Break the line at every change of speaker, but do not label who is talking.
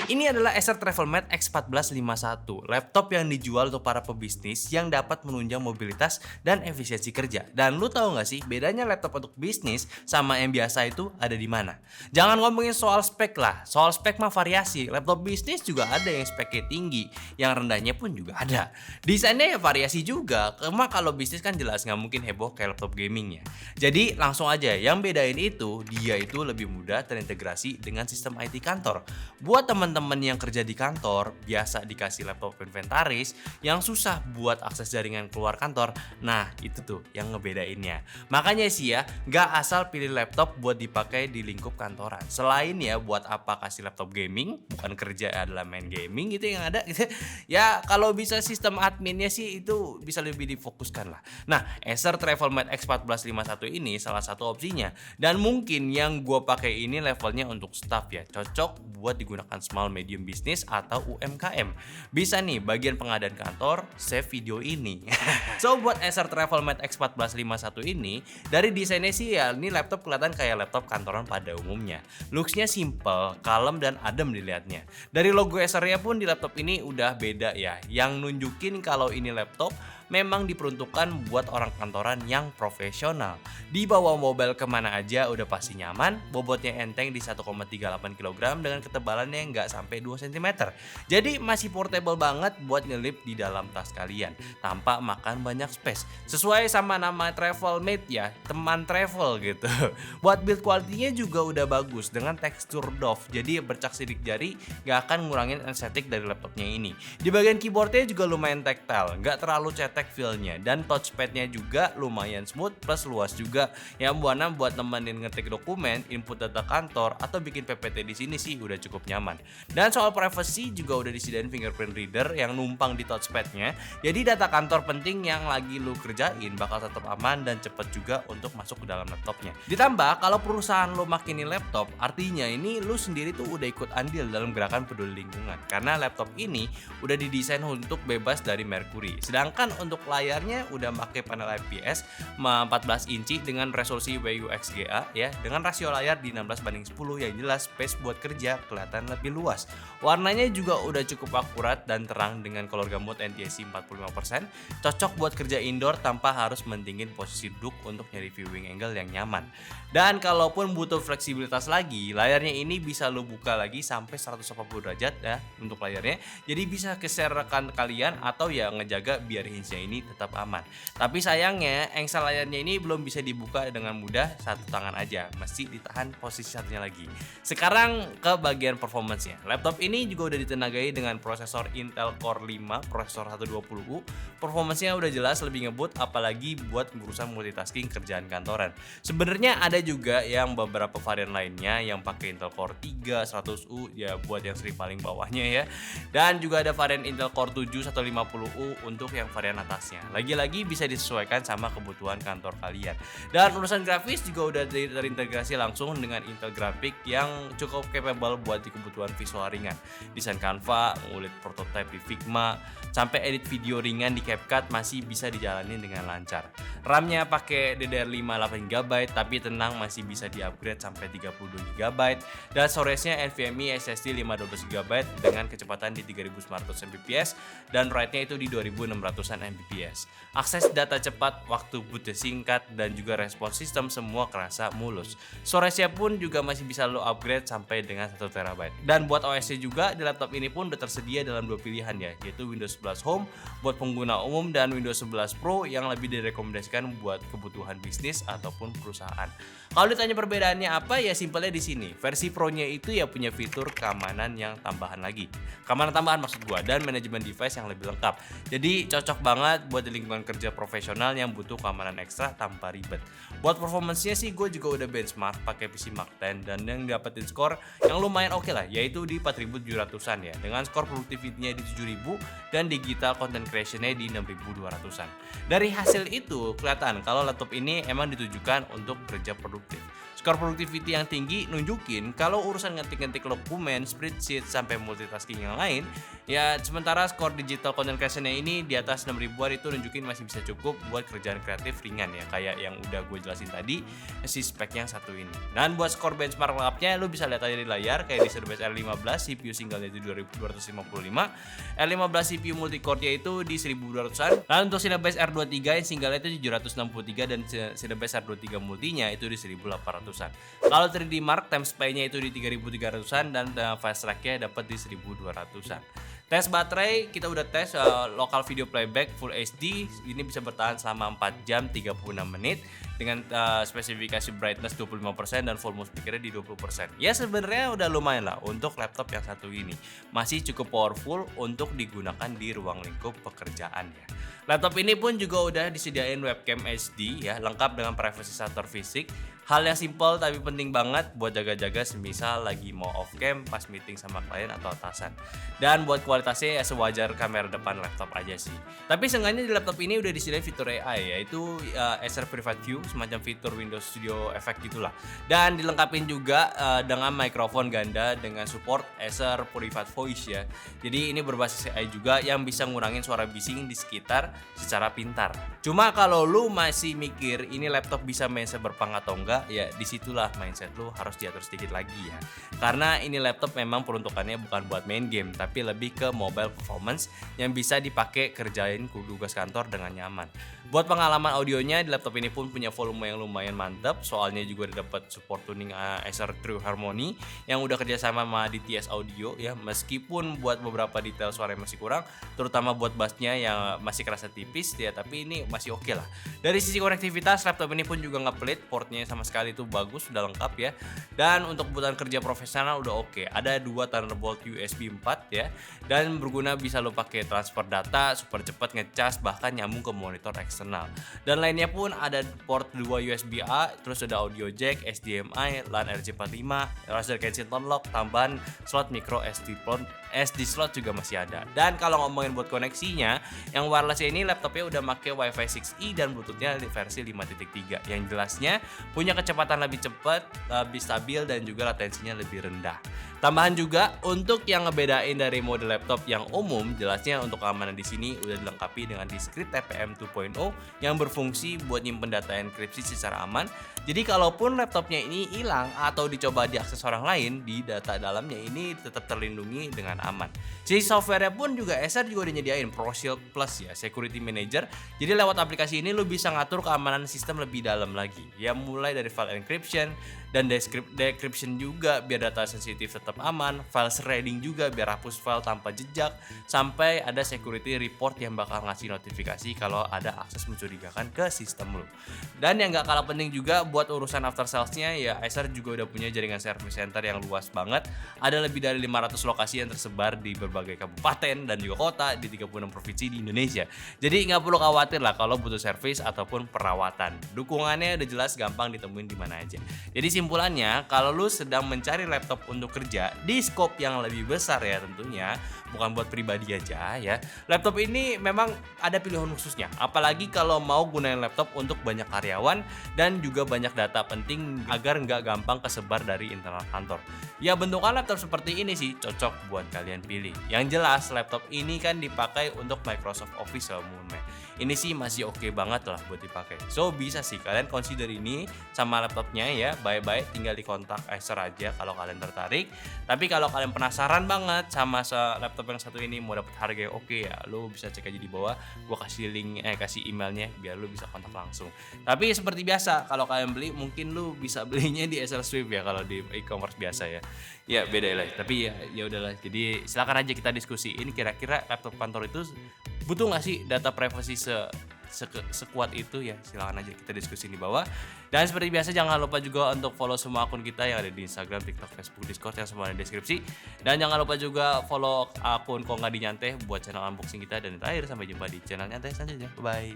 Ini adalah Acer Travelmate X1451, laptop yang dijual untuk para pebisnis yang dapat menunjang mobilitas dan efisiensi kerja. Dan lu tahu nggak sih bedanya laptop untuk bisnis sama yang biasa itu ada di mana? Jangan ngomongin soal spek lah, soal spek mah variasi. Laptop bisnis juga ada yang speknya tinggi, yang rendahnya pun juga ada. Desainnya ya variasi juga, cuma kalau bisnis kan jelas nggak mungkin heboh kayak laptop gaming ya. Jadi langsung aja, yang bedain itu, dia itu lebih mudah terintegrasi dengan sistem IT kantor. Buat teman-teman yang kerja di kantor, biasa dikasih laptop inventaris, yang susah buat akses jaringan keluar kantor, nah itu tuh yang ngebedainnya. Makanya sih ya, nggak asal pilih laptop buat dipakai di lingkup kantoran. Selain ya buat apa kasih laptop gaming, bukan kerja adalah main gaming gitu yang ada gitu. Ya kalau bisa sistem adminnya sih itu bisa lebih difokuskan lah. Nah, Acer Travelmate X1451 ini salah satu opsinya. Dan mungkin yang gue pakai ini levelnya untuk staff ya, cocok buat digunakan small medium business atau UMKM. Bisa nih bagian pengadaan kantor save video ini. So buat Acer Travelmate X1451 ini, dari desainnya sih ya ini laptop kelihatan kayak laptop kantoran pada umumnya. Looksnya simple, kalem dan adem dilihatnya. Dari logo Acernya pun di laptop ini udah beda ya, yang nunjukin kalau ini laptop memang diperuntukkan buat orang kantoran yang profesional. Dibawa mobile kemana aja udah pasti nyaman, bobotnya enteng di 1,38 kg dengan ketebalannya nggak sampai 2 cm. Jadi masih portable banget buat nyelip di dalam tas kalian, tanpa makan banyak space. Sesuai sama nama Travelmate ya, teman travel gitu. Buat build quality-nya juga udah bagus dengan tekstur doff, jadi bercak sidik jari nggak akan ngurangin estetik dari laptopnya ini. Di bagian keyboardnya juga lumayan tactile, nggak terlalu cetek feel-nya, dan touchpad-nya juga lumayan smooth plus luas juga. Yang buat nemenin ngetik dokumen, input data kantor atau bikin PPT di sini sih udah cukup nyaman. Dan soal privacy juga udah disediain fingerprint reader yang numpang di touchpad-nya. Jadi data kantor penting yang lagi lu kerjain bakal tetap aman dan cepet juga untuk masuk ke dalam laptopnya. Ditambah kalau perusahaan lu makinin laptop, artinya ini lu sendiri tuh udah ikut andil dalam gerakan peduli lingkungan. Karena laptop ini udah didesain untuk bebas dari merkuri. Sedangkan untuk layarnya udah pakai panel IPS 14 inci dengan resolusi WUXGA ya, dengan rasio layar di 16:10 yang jelas space buat kerja kelihatan lebih luas. Warnanya juga udah cukup akurat dan terang dengan color gamut NTSC 45%, cocok buat kerja indoor tanpa harus mentingin posisi duduk untuk nyari viewing angle yang nyaman. Dan kalaupun butuh fleksibilitas lagi, layarnya ini bisa lo buka lagi sampai 180 derajat ya untuk layarnya. Jadi bisa geser rekan kalian atau ya ngejaga biar hinge ini tetap aman. Tapi sayangnya engsel layarnya ini belum bisa dibuka dengan mudah satu tangan aja, mesti ditahan posisi satunya lagi. Sekarang ke bagian performance-nya. Laptop ini juga udah ditenagai dengan prosesor Intel Core 5, prosesor 120U. Performance-nya udah jelas lebih ngebut, apalagi buat urusan multitasking kerjaan kantoran. Sebenarnya ada juga yang beberapa varian lainnya yang pakai Intel Core 3 100U ya buat yang seri paling bawahnya ya. Dan juga ada varian Intel Core 7 150U untuk yang varian atasnya. Lagi-lagi bisa disesuaikan sama kebutuhan kantor kalian. Dan urusan grafis juga udah terintegrasi langsung dengan Intel Graphics yang cukup capable buat di kebutuhan visual ringan. Desain Canva, ngulik prototype di Figma, sampai edit video ringan di CapCut masih bisa dijalani dengan lancar. RAM-nya pakai DDR5 8GB, tapi tenang masih bisa di-upgrade sampai 32GB. Dan storage-nya NVMe SSD 512GB dengan kecepatan di 3900 Mbps dan write-nya itu di 2600-an Mbps. Akses data cepat, waktu boot singkat, dan juga respons sistem semua kerasa mulus. Storage-nya pun juga masih bisa lo upgrade sampai dengan 1TB. Dan buat OS-nya juga di laptop ini pun udah tersedia dalam dua pilihan ya, yaitu Windows 11 Home buat pengguna umum dan Windows 11 Pro yang lebih direkomendasikan buat kebutuhan bisnis ataupun perusahaan. Kalau ditanya perbedaannya apa ya simpelnya di sini. Versi Pro-nya itu ya punya fitur keamanan yang tambahan lagi. Keamanan tambahan maksud gua, dan manajemen device yang lebih lengkap. Jadi cocok banget buat di lingkungan kerja profesional yang butuh keamanan ekstra tanpa ribet. Buat performance-nya sih gue juga udah benchmark pakai PC Mark 10 dan yang dapetin skor yang lumayan oke lah, yaitu di 4700-an ya, dengan skor productivity-nya di 7000 dan digital content creation-nya di 6200-an. Dari hasil itu kelihatan kalau laptop ini emang ditujukan untuk kerja produktif. Skor productivity yang tinggi nunjukin kalau urusan ngetik-ngetik dokumen, spreadsheet, sampai multitasking yang lain, ya sementara skor digital content creation-nya ini di atas 6 ribuan itu nunjukin masih bisa cukup buat kerjaan kreatif ringan ya, kayak yang udah gue jelasin tadi si spek yang satu ini. Dan buat skor benchmark lengkapnya lu bisa lihat aja di layar, kayak di Cinebench R15 CPU single-nya itu 2255, R15 CPU multicore-nya itu di 1200-an. Lalu untuk Cinebench R23 yang single-nya itu 763 dan Cinebench R23 multinya itu di 1800-an. Kalau 3D Mark time spy-nya itu di 3300-an dan fast track-nya dapat di 1200-an. Tes baterai kita udah tes local video playback full HD ini bisa bertahan selama 4 jam 36 menit dengan spesifikasi brightness 25% dan volume speakernya di 20%. Ya sebenarnya udah lumayan lah untuk laptop yang satu ini. Masih cukup powerful untuk digunakan di ruang lingkup pekerjaan ya. Laptop ini pun juga udah disediain webcam HD ya, lengkap dengan privacy shutter fisik. Hal yang simple tapi penting banget buat jaga-jaga semisal lagi mau off cam pas meeting sama klien atau atasan. Dan buat kualitasnya ya sewajar kamera depan laptop aja sih. Tapi seenggaknya di laptop ini udah disediain fitur AI yaitu Acer Private View, semacam fitur Windows Studio Effect gitulah. Dan dilengkapin juga dengan mikrofon ganda dengan support Acer Private Voice ya. Jadi ini berbasis AI juga yang bisa ngurangin suara bising di sekitar secara pintar. Cuma kalau lu masih mikir ini laptop bisa main seberpang atau enggak, ya disitulah mindset lu harus diatur sedikit lagi ya. Karena ini laptop memang peruntukannya bukan buat main game, tapi lebih ke mobile performance yang bisa dipakai kerjain tugas kantor dengan nyaman. Buat pengalaman audionya di laptop ini pun punya volume yang lumayan mantap, soalnya juga dapat support tuning Acer True Harmony yang udah kerjasama sama DTS Audio ya. Meskipun buat beberapa detail suara masih kurang, terutama buat bassnya yang masih kerasa tipis ya, tapi ini masih oke lah. Dari sisi konektivitas laptop ini pun juga nggak pelit, portnya sama sekali itu bagus, sudah lengkap ya. Dan untuk kebutuhan kerja profesional udah oke. Ada 2 Thunderbolt USB 4 ya, dan berguna bisa lo pakai transfer data super cepat, ngecas, bahkan nyambung ke monitor eksternal. Dan lainnya pun ada port 2 USB A, terus ada audio jack, HDMI, LAN RJ45, Razer Kensington Lock, tambahan slot micro SD slot juga masih ada. Dan kalau ngomongin buat koneksinya, yang wireless ini laptopnya udah pakai Wi-Fi 6E dan Bluetooth-nya versi 5.3 yang jelasnya punya kecepatan lebih cepat, lebih stabil dan juga latensinya lebih rendah. Tambahan juga untuk yang ngebedain dari mode laptop yang umum, jelasnya untuk keamanan di sini udah dilengkapi dengan Discrete TPM 2.0 yang berfungsi buat nyimpen data enkripsi secara aman. Jadi kalaupun laptopnya ini hilang atau dicoba diakses orang lain, di data dalamnya ini tetap terlindungi dengan aman. Sisi softwarenya pun juga Acer juga udah nyediain ProShield Plus ya, Security Manager. Jadi lewat aplikasi ini lu bisa ngatur keamanan sistem lebih dalam lagi. Ya mulai dari file encryption dan decryption juga biar data sensitif tetap aman, file shredding juga biar hapus file tanpa jejak, sampai ada security report yang bakal ngasih notifikasi kalau ada akses mencurigakan ke sistem lu. Dan yang gak kalah penting juga buat urusan after sales-nya ya, Acer juga udah punya jaringan service center yang luas banget. Ada lebih dari 500 lokasi yang tersebar di berbagai kabupaten dan juga kota di 36 provinsi di Indonesia. Jadi nggak perlu khawatir lah kalau butuh servis ataupun perawatan. Dukungannya udah jelas, gampang ditemuin di mana aja. Jadi simpulannya, kalau lu sedang mencari laptop untuk kerja di scope yang lebih besar ya tentunya, bukan buat pribadi aja ya, laptop ini memang ada pilihan khususnya. Apalagi kalau mau gunain laptop untuk banyak karyawan dan juga banyak data penting agar nggak gampang kesebar dari internal kantor. Ya bentukan laptop seperti ini sih cocok buat kalian pilih. Yang jelas laptop ini kan dipakai untuk Microsoft Office umumnya. Ini sih masih oke banget lah buat dipakai. So bisa sih kalian consider ini sama laptopnya ya. Bye-bye, tinggal di kontak Acer aja kalau kalian tertarik. Tapi kalau kalian penasaran banget sama laptop yang satu ini, mau dapet harga yang oke ya, lu bisa cek aja di bawah. Gua kasih link, kasih emailnya biar lu bisa kontak langsung. Tapi seperti biasa kalau kalian beli mungkin lu bisa belinya di Acer Swift ya kalau di e-commerce biasa ya. Ya beda lah. Tapi ya udahlah. Jadi silakan aja kita diskusi. Ini kira-kira laptop kantor itu butuh nggak sih data privasi sekuat itu ya? Silakan aja kita diskusi di bawah. Dan seperti biasa jangan lupa juga untuk follow semua akun kita yang ada di Instagram, TikTok, Facebook, Discord yang semua ada di deskripsi. Dan jangan lupa juga follow akun Kok Nggak Di Nyanteh buat channel unboxing kita. Dan terakhir sampai jumpa di channel Nyanteh selanjutnya. Bye.